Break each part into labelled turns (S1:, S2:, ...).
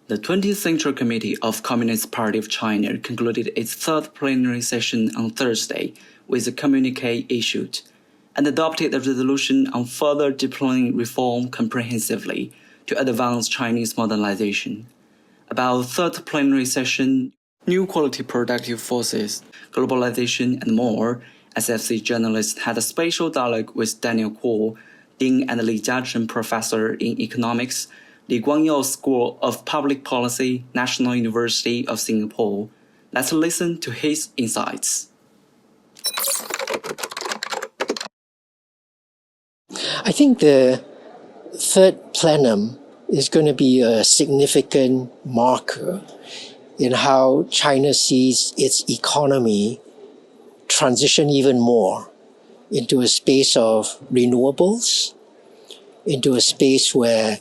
S1: The 20th Central Committee of Communist Party of China concluded its third plenary session on Thursday with a communique issued, and adopted a resolution on further deepening reform comprehensively to advance Chinese modernization. About the third plenary session, new quality productive forces, globalization and more, SFC journalists had a special dialogue with Danny Quah, Dean and Li Ka Shing Professor in Economics, Li Guangyao School of Public Policy, National University of Singapore. Let's listen to his insights.
S2: I think the third plenum is going to be a significant marker in how China sees its economy transition even more into a space of renewables, into a space where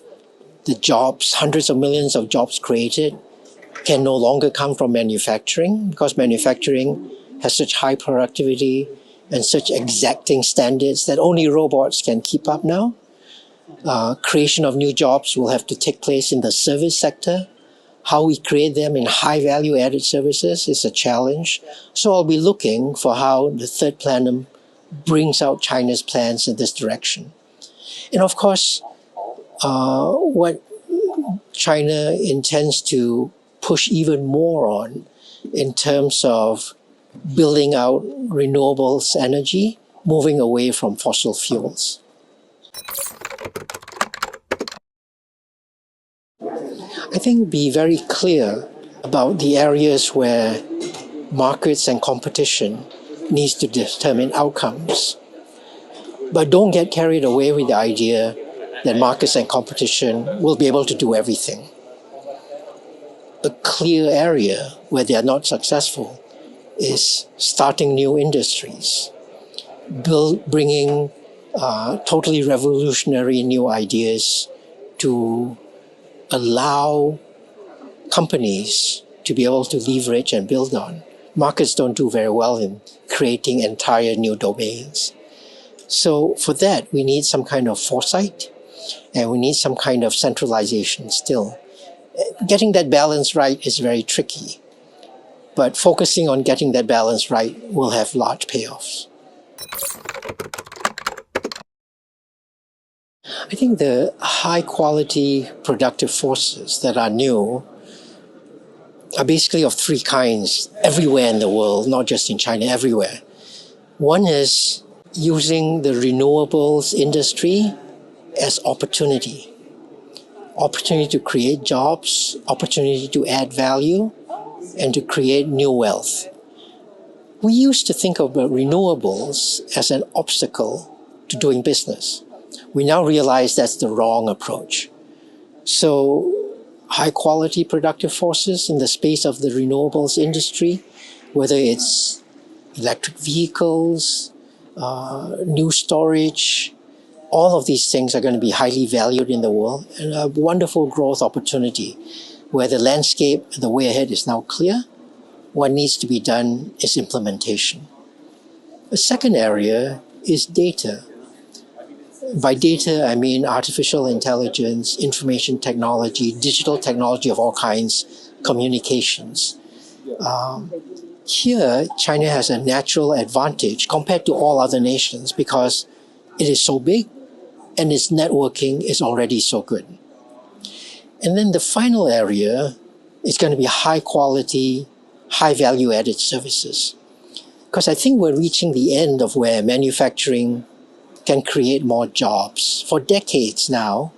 S2: the jobs, hundreds of millions of jobs created, can no longer come from manufacturing because manufacturing has such high productivity and such exacting standards that only robots can keep up now. Creation of new jobs will have to take place in the service sector. How we create them in high value added services is a challenge. So I'll be looking for how the third plenum brings out China's plans in this direction. And of course, what China intends to push even more on in terms of building out renewables energy, moving away from fossil fuels. I think be very clear about the areas where markets and competition needs to determine outcomes. But don't get carried away with the idea that markets and competition will be able to do everything. A clear area where they are not successful is starting new industries, bringing totally revolutionary new ideas to allow companies to be able to leverage and build on. Markets don't do very well in creating entire new domains. So for that, we need some kind of foresight and we need some kind of centralization still. Getting that balance right is very tricky, but focusing on getting that balance right will have large payoffs. I think the high-quality productive forces that are new are basically of three kinds everywhere in the world, not just in China, everywhere. One is using the renewables industry as opportunity. Opportunity to create jobs, opportunity to add value, and to create new wealth. We used to think of renewables as an obstacle to doing business. We now realize that's the wrong approach. So high-quality productive forces in the space of the renewables industry, whether it's electric vehicles, new storage, all of these things are going to be highly valued in the world and a wonderful growth opportunity where the landscape, the way ahead is now clear. What needs to be done is implementation. A second area is data. By data, I mean artificial intelligence, information technology, digital technology of all kinds, communications. Here, China has a natural advantage compared to all other nations because it is so big and its networking is already so good. And then the final area is going to be high quality, high value added services. Because I think we're reaching the end of where manufacturing can create more jobs. For decades now,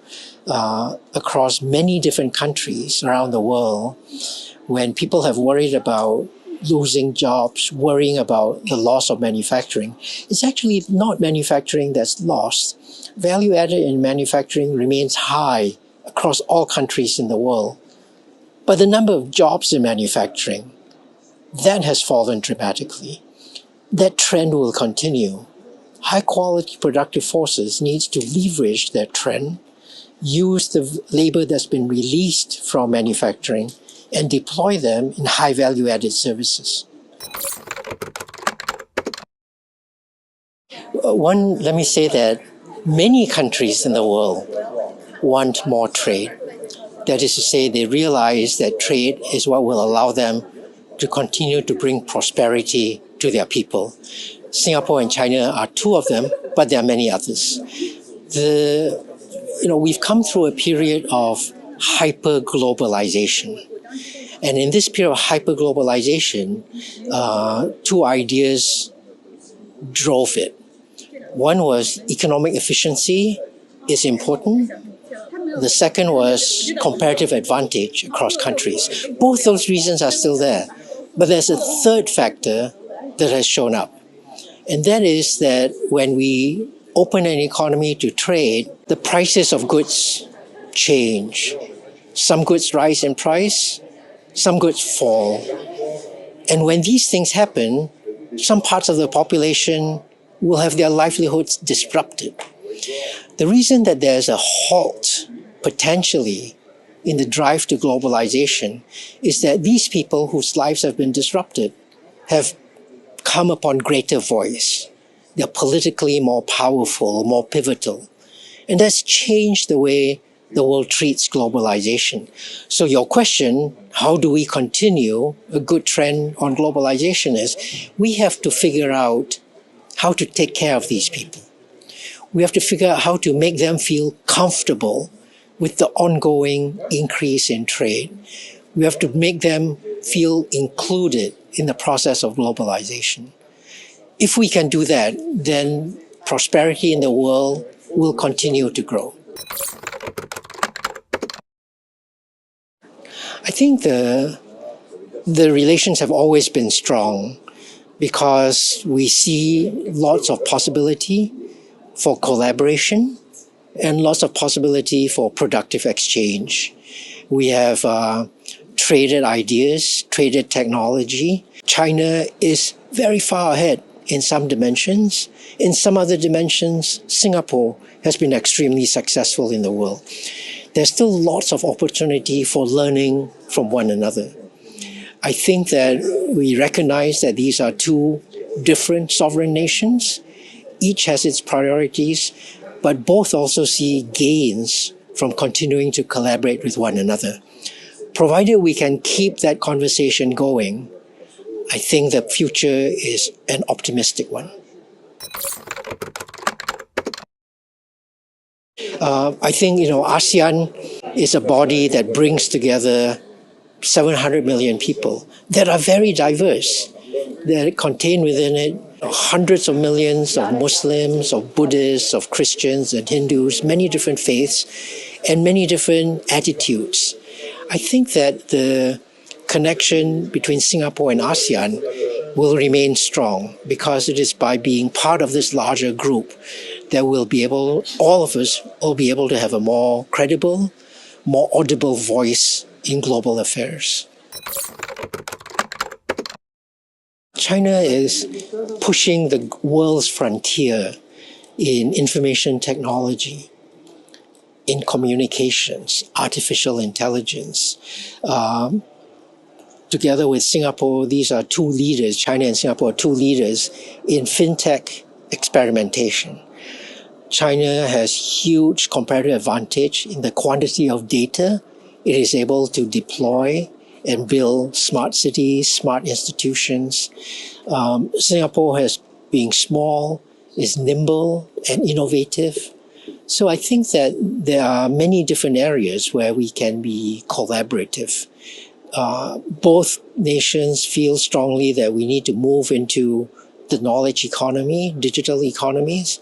S2: across many different countries around the world, when people have worried about losing jobs, worrying about the loss of manufacturing, it's actually not manufacturing that's lost. Value added in manufacturing remains high across all countries in the world. But the number of jobs in manufacturing, that has fallen dramatically. That trend will continue. High-quality productive forces need to leverage that trend, use the labor that's been released from manufacturing, and deploy them in high value-added services. Let me say that many countries in the world want more trade. That is to say, they realize that trade is what will allow them to continue to bring prosperity to their people. Singapore and China are two of them, but there are many others. We've come through a period of hyper-globalization. And in this period of hyper-globalization, two ideas drove it. One was economic efficiency is important. The second was comparative advantage across countries. Both those reasons are still there. But there's a third factor that has shown up. And that is that when we open an economy to trade, the prices of goods change. Some goods rise in price, some goods fall. And when these things happen, some parts of the population will have their livelihoods disrupted. The reason that there's a halt, potentially, in the drive to globalization is that these people whose lives have been disrupted have come upon greater voice. They're politically more powerful, more pivotal. And that's changed the way the world treats globalization. So your question, how do we continue a good trend on globalization, is we have to figure out how to take care of these people. We have to figure out how to make them feel comfortable with the ongoing increase in trade. We have to make them feel included in the process of globalization. If we can do that, then prosperity in the world will continue to grow. I think the relations have always been strong because we see lots of possibility for collaboration and lots of possibility for productive exchange. We have traded ideas, traded technology. China is very far ahead in some dimensions. In some other dimensions, Singapore has been extremely successful in the world. There's still lots of opportunity for learning from one another. I think that we recognize that these are two different sovereign nations. Each has its priorities, but both also see gains from continuing to collaborate with one another. Provided we can keep that conversation going, I think the future is an optimistic one. I think, ASEAN is a body that brings together 700 million people that are very diverse, that contain within it hundreds of millions of Muslims, of Buddhists, of Christians and Hindus, many different faiths and many different attitudes. I think that the connection between Singapore and ASEAN will remain strong because it is by being part of this larger group that all of us will be able to have a more credible, more audible voice in global affairs. China is pushing the world's frontier in information technology, in communications, artificial intelligence. Together with Singapore, these are two leaders, China and Singapore are two leaders in fintech experimentation. China has huge comparative advantage in the quantity of data it is able to deploy and build smart cities, smart institutions. Singapore being small, is nimble and innovative. So I think that there are many different areas where we can be collaborative. Both nations feel strongly that we need to move into the knowledge economy, digital economies,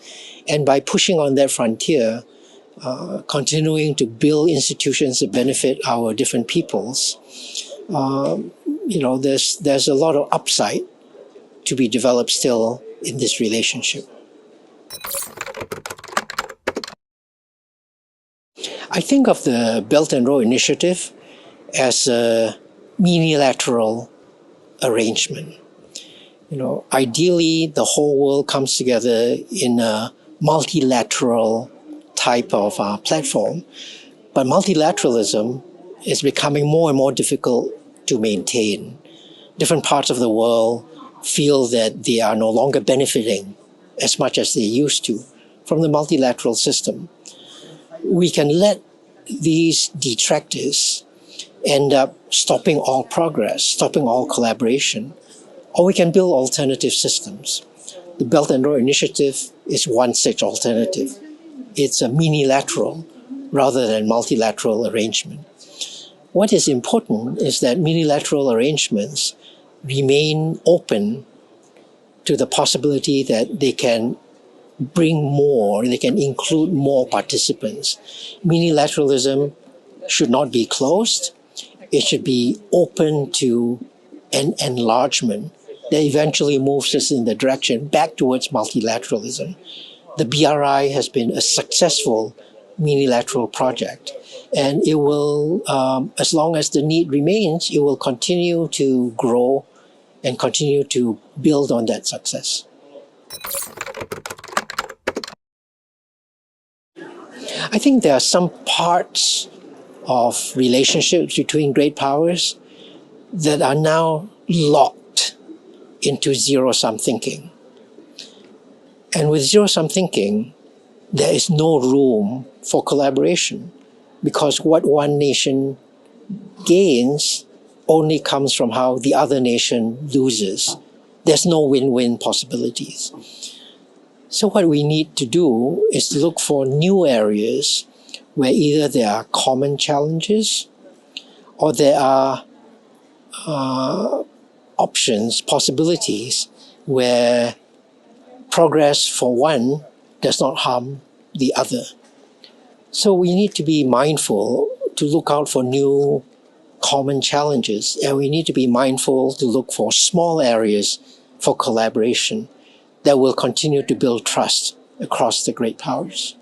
S2: and by pushing on that frontier, continuing to build institutions that benefit our different peoples, there's a lot of upside to be developed still in this relationship. I think of the Belt and Road Initiative as a minilateral arrangement. Ideally, the whole world comes together in a multilateral type of platform, but multilateralism is becoming more and more difficult to maintain. Different parts of the world feel that they are no longer benefiting as much as they used to from the multilateral system. We can let these detractors end up stopping all progress, stopping all collaboration, or we can build alternative systems. The Belt and Road Initiative is one such alternative. It's a minilateral rather than multilateral arrangement. What is important is that minilateral arrangements remain open to the possibility that they can bring more, they can include more participants. Minilateralism should not be closed. It should be open to an enlargement that eventually moves us in the direction back towards multilateralism. The BRI has been a successful minilateral project, and it will, as long as the need remains, it will continue to grow and continue to build on that success. I think there are some parts of relationships between great powers that are now locked into zero-sum thinking. And with zero-sum thinking, there is no room for collaboration because what one nation gains only comes from how the other nation loses. There's no win-win possibilities. So what we need to do is to look for new areas where either there are common challenges or there are options, possibilities where progress for one does not harm the other. So we need to be mindful to look out for new common challenges, and we need to be mindful to look for small areas for collaboration that will continue to build trust across the great powers.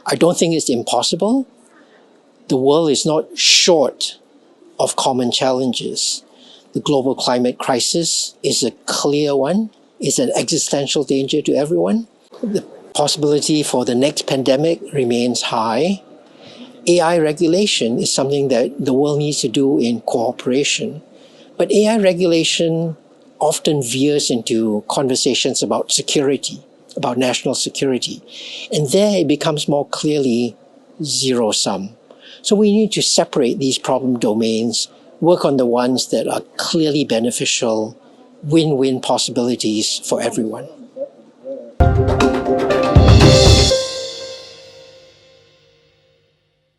S2: I don't think it's impossible. The world is not short of common challenges. The global climate crisis is a clear one. It's an existential danger to everyone. The possibility for the next pandemic remains high. AI regulation is something that the world needs to do in cooperation. But AI regulation often veers into conversations about security, about national security. And there it becomes more clearly zero-sum. So we need to separate these problem domains, work on the ones that are clearly beneficial, win-win possibilities for everyone.